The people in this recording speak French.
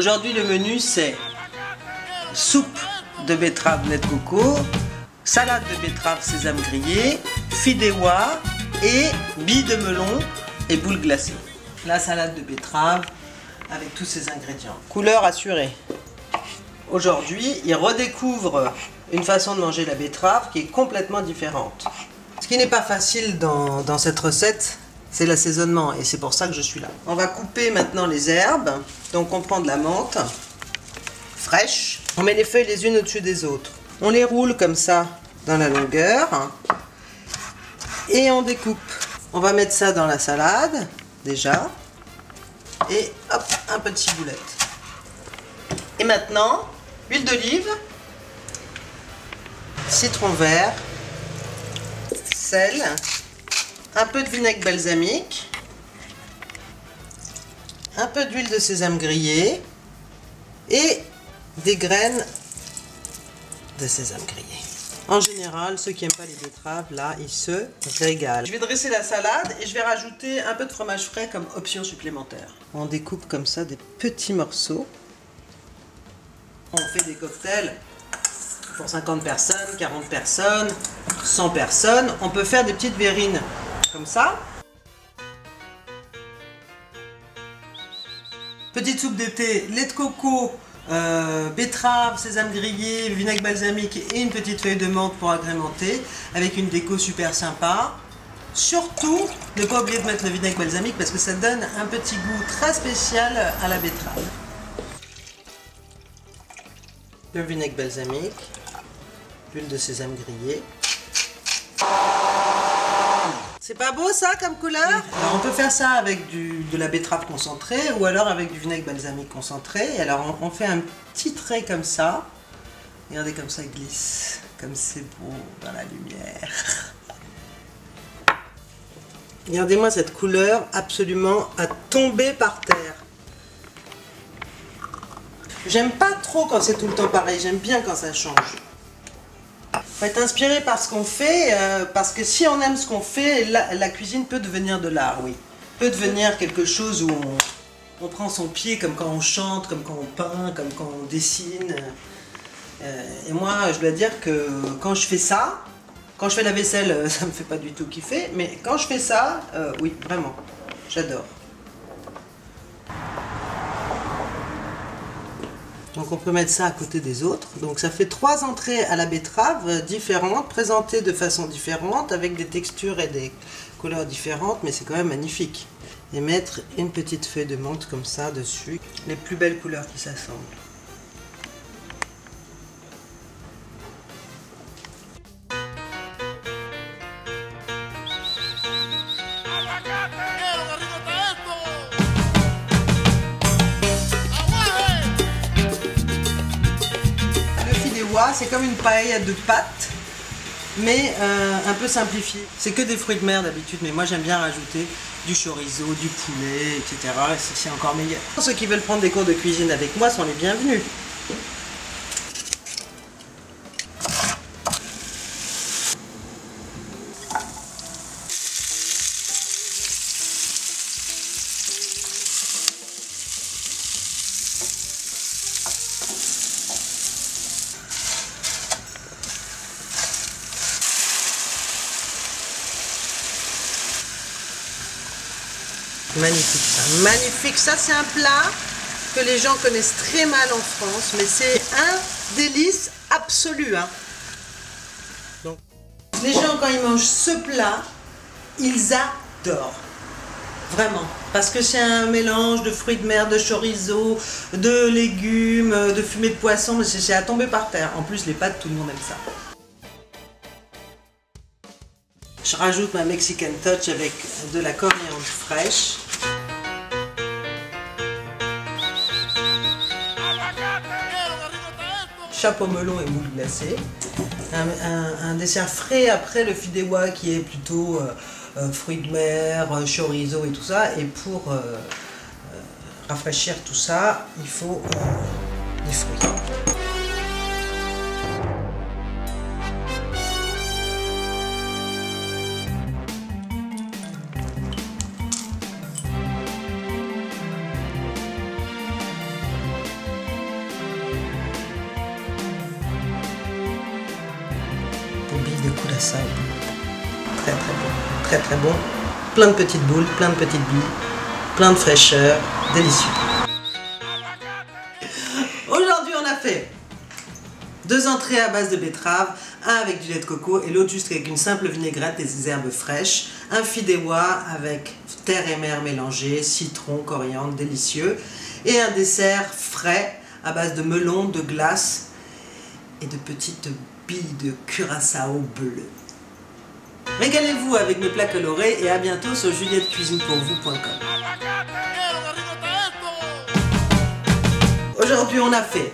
Aujourd'hui le menu c'est soupe de betterave lait de coco, salade de betterave sésame grillé, fideuà et billes de melon et boules glacées. La salade de betterave avec tous ces ingrédients. Couleur assurée. Aujourd'hui, il redécouvre une façon de manger la betterave qui est complètement différente. Ce qui n'est pas facile dans cette recette, c'est l'assaisonnement et c'est pour ça que je suis là. On va couper maintenant les herbes. Donc on prend de la menthe fraîche. On met les feuilles les unes au-dessus des autres. On les roule comme ça dans la longueur et on découpe. On va mettre ça dans la salade déjà et hop, un peu de ciboulette. Et maintenant, huile d'olive, citron vert, sel, un peu de vinaigre balsamique, un peu d'huile de sésame grillée et des graines de sésame grillé. En général, ceux qui n'aiment pas les betteraves, là, ils se régalent. Je vais dresser la salade et je vais rajouter un peu de fromage frais comme option supplémentaire. On découpe comme ça des petits morceaux. On fait des cocktails pour 50 personnes, 40 personnes, 100 personnes. On peut faire des petites verrines comme ça. Petite soupe d'été, lait de coco, betterave, sésame grillé, vinaigre balsamique et une petite feuille de menthe pour agrémenter avec une déco super sympa. Surtout, ne pas oublier de mettre le vinaigre balsamique parce que ça donne un petit goût très spécial à la betterave. Le vinaigre balsamique, l'huile de sésame grillée. C'est pas beau ça comme couleur? Alors on peut faire ça avec de la betterave concentrée ou alors avec du vinaigre balsamique concentré. Et alors on fait un petit trait comme ça. Regardez comme ça glisse, comme c'est beau dans la lumière. Regardez-moi cette couleur absolument à tomber par terre. J'aime pas trop quand c'est tout le temps pareil, j'aime bien quand ça change. Faut être inspiré par ce qu'on fait, parce que si on aime ce qu'on fait, la cuisine peut devenir de l'art, oui. Peut devenir quelque chose où on prend son pied comme quand on chante, comme quand on peint, comme quand on dessine. Et moi, je dois dire que quand je fais ça, quand je fais la vaisselle, ça me fait pas du tout kiffer, mais quand je fais ça, oui, vraiment, j'adore. Donc on peut mettre ça à côté des autres. Donc ça fait 3 entrées à la betterave différentes, présentées de façon différente, avec des textures et des couleurs différentes, mais c'est quand même magnifique. Et mettre une petite feuille de menthe comme ça dessus, les plus belles couleurs qui s'assemblent. C'est comme une paella de pâtes, mais un peu simplifiée. C'est que des fruits de mer d'habitude, mais moi j'aime bien rajouter du chorizo, du poulet, etc. C'est encore meilleur. Ceux qui veulent prendre des cours de cuisine avec moi sont les bienvenus. Magnifique ça, magnifique. Ça c'est un plat que les gens connaissent très mal en France, mais c'est un délice absolu. Hein. Donc, les gens quand ils mangent ce plat, ils adorent. Vraiment. Parce que c'est un mélange de fruits de mer, de chorizo, de légumes, de fumée de poisson, c'est à tomber par terre. En plus les pâtes, tout le monde aime ça. Je rajoute ma Mexican touch avec de la coriandre fraîche. Chapeau melon et moules glacées. Un dessert frais après le fideuà qui est plutôt fruits de mer, chorizo et tout ça. Et pour rafraîchir tout ça, il faut des fruits. ça au bout. Très très bon, très très bon. Plein de petites boules, plein de petites billes, plein de fraîcheur, délicieux. Aujourd'hui on a fait 2 entrées à base de betterave, un avec du lait de coco et l'autre juste avec une simple vinaigrette et des herbes fraîches, un fideuà avec terre et mer mélangées, citron, coriandre, délicieux, et un dessert frais à base de melon, de glace et de petites billes de curaçao bleu. Régalez-vous avec mes plats colorés et à bientôt sur juliettecuisinepourvous.com. Aujourd'hui on a fait